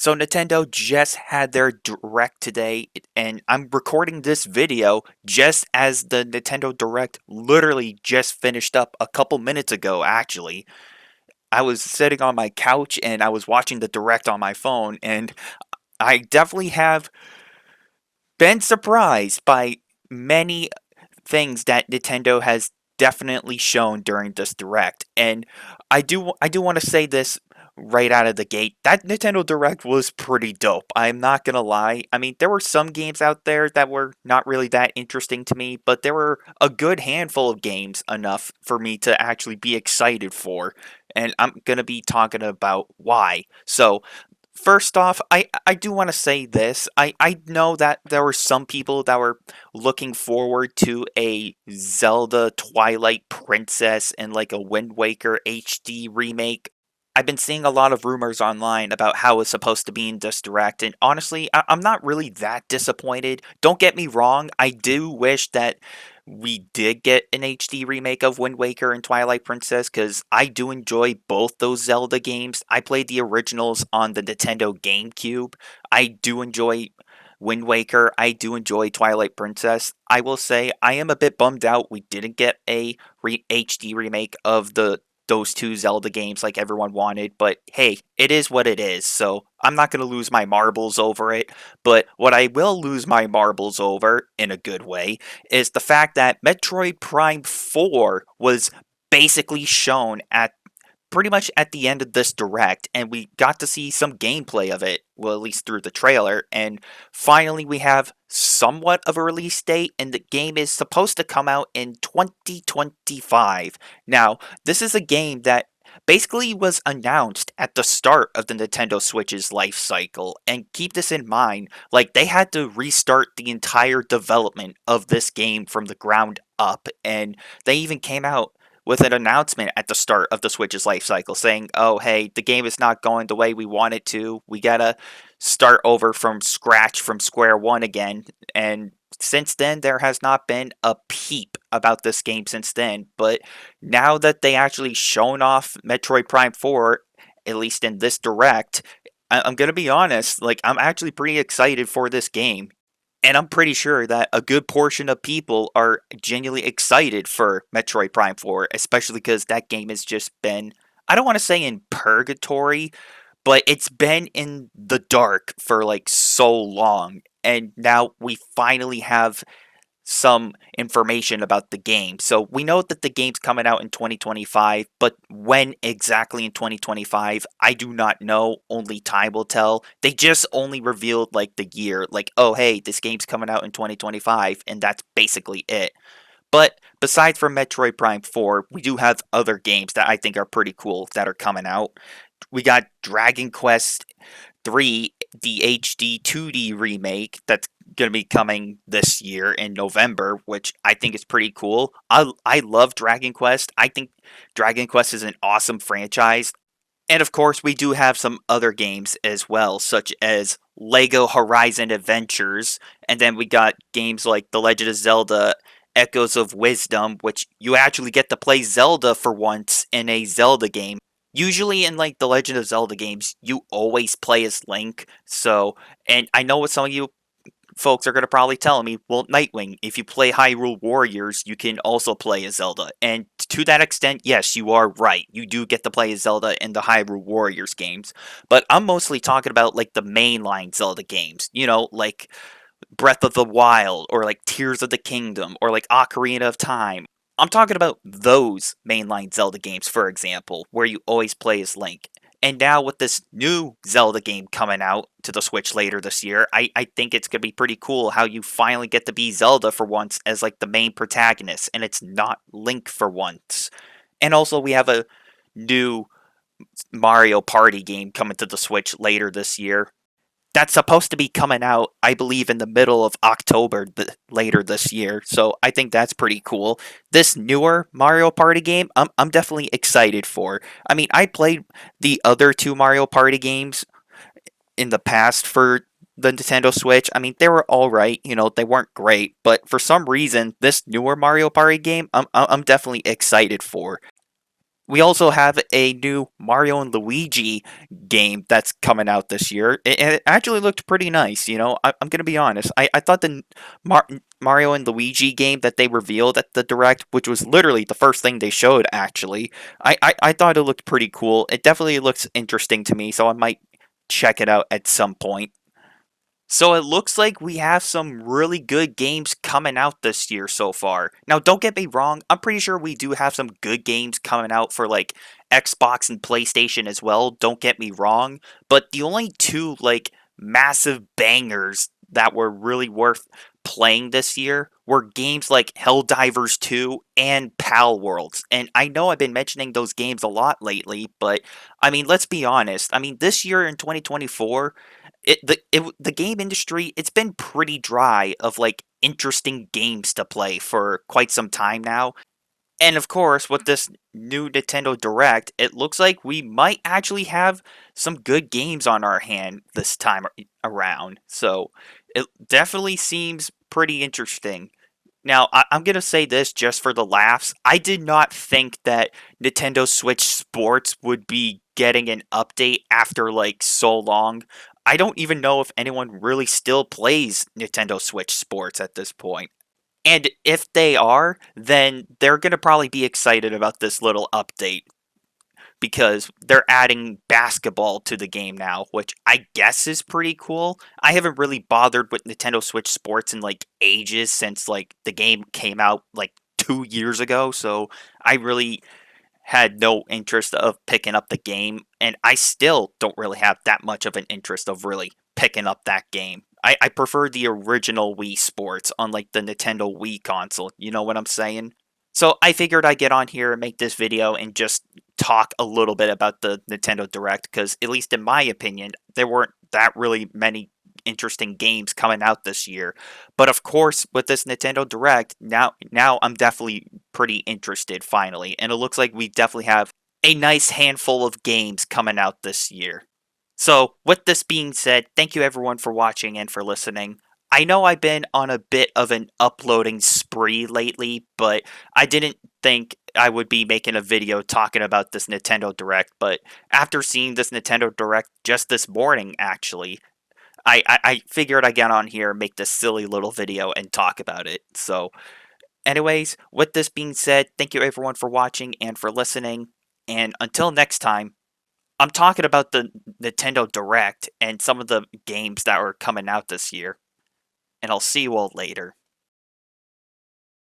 So Nintendo just had their Direct today, and I'm recording this video just as the Nintendo Direct literally just finished up a couple minutes ago, actually. I was sitting on my couch and I was watching the Direct on my phone, and I definitely have been surprised by many things that Nintendo has definitely shown during this Direct. And I do want to say this right out of the gate. That Nintendo Direct was pretty dope. I'm not going to lie. I mean, there were some games out there that were not really that interesting to me, but there were a good handful of games enough for me to actually be excited for. And I'm going to be talking about why. So, first off, I do want to say this. I know that there were some people that were looking forward to a Zelda Twilight Princess and like a Wind Waker HD remake. I've been seeing a lot of rumors online about how it's supposed to be in this direct, and honestly, I'm not really that disappointed. Don't get me wrong, I do wish that we did get an HD remake of Wind Waker and Twilight Princess because I do enjoy both those Zelda games. I played the originals on the Nintendo GameCube. I do enjoy Wind Waker. I do enjoy Twilight Princess. I will say I am a bit bummed out we didn't get a HD remake of the those two Zelda games like everyone wanted, but hey, it is what it is. So I'm not going to lose my marbles over it. But what I will lose my marbles over, in a good way, is the fact that Metroid Prime 4 was basically shown at pretty much at the end of this direct, and we got to see some gameplay of it, well, at least through the trailer, and finally we have somewhat of a release date, and the game is supposed to come out in 2025. Now, this is a game that basically was announced at the start of the Nintendo Switch's life cycle, and keep this in mind, like, they had to restart the entire development of this game from the ground up, and they even came out with an announcement at the start of the Switch's life cycle saying, oh, hey, the game is not going the way we want it to. We gotta start over from scratch, from square one again. And since then, there has not been a peep about this game since then. But now that they actually shown off Metroid Prime 4, at least in this direct, I'm gonna be honest, like, I'm actually pretty excited for this game. And I'm pretty sure that a good portion of people are genuinely excited for Metroid Prime 4, especially because that game has just been, I don't want to say in purgatory, but it's been in the dark for like so long. And now we finally have some information about the game. So we know that the game's coming out in 2025, but when exactly in 2025, I do not know. Only time will tell. They just only revealed like the year, like, oh, hey, this game's coming out in 2025, and that's basically it. But besides from Metroid Prime 4, we do have other games that I think are pretty cool that are coming out. We got Dragon Quest 3, the HD 2D remake that's going to be coming this year in November, which I think is pretty cool. I love Dragon Quest. I think Dragon Quest is an awesome franchise. And of course, we do have some other games as well, such as Lego Horizon Adventures, and then we got games like The Legend of Zelda Echoes of Wisdom, which you actually get to play Zelda for once in a Zelda game. Usually in like the Legend of Zelda games, you always play as Link. So, and I know what some of you folks are going to probably tell me, well, Nightwing, if you play Hyrule Warriors, you can also play as Zelda. And to that extent, yes, you are right. You do get to play as Zelda in the Hyrule Warriors games. But I'm mostly talking about like the mainline Zelda games, you know, like Breath of the Wild, or like Tears of the Kingdom, or like Ocarina of Time. I'm talking about those mainline Zelda games, for example, where you always play as Link. And now with this new Zelda game coming out to the Switch later this year, I think it's going to be pretty cool how you finally get to be Zelda for once as like the main protagonist, and it's not Link for once. And also we have a new Mario Party game coming to the Switch later this year that's supposed to be coming out, I believe, in the middle of October later this year. So I think that's pretty cool. This newer Mario Party game, I'm definitely excited for. I mean, I played the other two Mario Party games in the past for the Nintendo Switch. I mean, they were all right. You know, they weren't great, but for some reason, this newer Mario Party game, I'm definitely excited for. We also have a new Mario and Luigi game that's coming out this year. It actually looked pretty nice, you know. I'm gonna be honest. I thought the Mario and Luigi game that they revealed at the Direct, which was literally the first thing they showed, actually, I thought it looked pretty cool. It definitely looks interesting to me, so I might check it out at some point. So it looks like we have some really good games coming out this year so far. Now, don't get me wrong, I'm pretty sure we do have some good games coming out for like Xbox and PlayStation as well, don't get me wrong, but the only two like massive bangers that were really worth playing this year were games like Helldivers 2 and Pal Worlds. And I know I've been mentioning those games a lot lately, but I mean, let's be honest. I mean, this year in 2024, the game industry, it's been pretty dry of like interesting games to play for quite some time now. And of course, with this new Nintendo Direct, it looks like we might actually have some good games on our hand this time around. So it definitely seems pretty interesting. Now, I'm going to say this just for the laughs. I did not think that Nintendo Switch Sports would be getting an update after like so long. I don't even know if anyone really still plays Nintendo Switch Sports at this point. And if they are, then they're going to probably be excited about this little update because they're adding basketball to the game now, which I guess is pretty cool. I haven't really bothered with Nintendo Switch Sports in like ages since like the game came out like 2 years ago, so I really had no interest of picking up the game, and I still don't really have that much of an interest of really picking up that game. I prefer the original Wii Sports on like the Nintendo Wii console, you know what I'm saying? So I figured I'd get on here and make this video and just talk a little bit about the Nintendo Direct, because at least in my opinion, there weren't that really many interesting games coming out this year. But of course, with this Nintendo Direct, now I'm definitely pretty interested finally, and it looks like we definitely have a nice handful of games coming out this year. So, with this being said, thank you everyone for watching and for listening. I know I've been on a bit of an uploading spree lately, but I didn't think I would be making a video talking about this Nintendo Direct, but after seeing this Nintendo Direct just this morning, actually, I figured I'd get on here, make this silly little video, and talk about it. So, anyways, with this being said, thank you everyone for watching and for listening, and until next time, I'm talking about the Nintendo Direct and some of the games that are coming out this year, and I'll see you all later.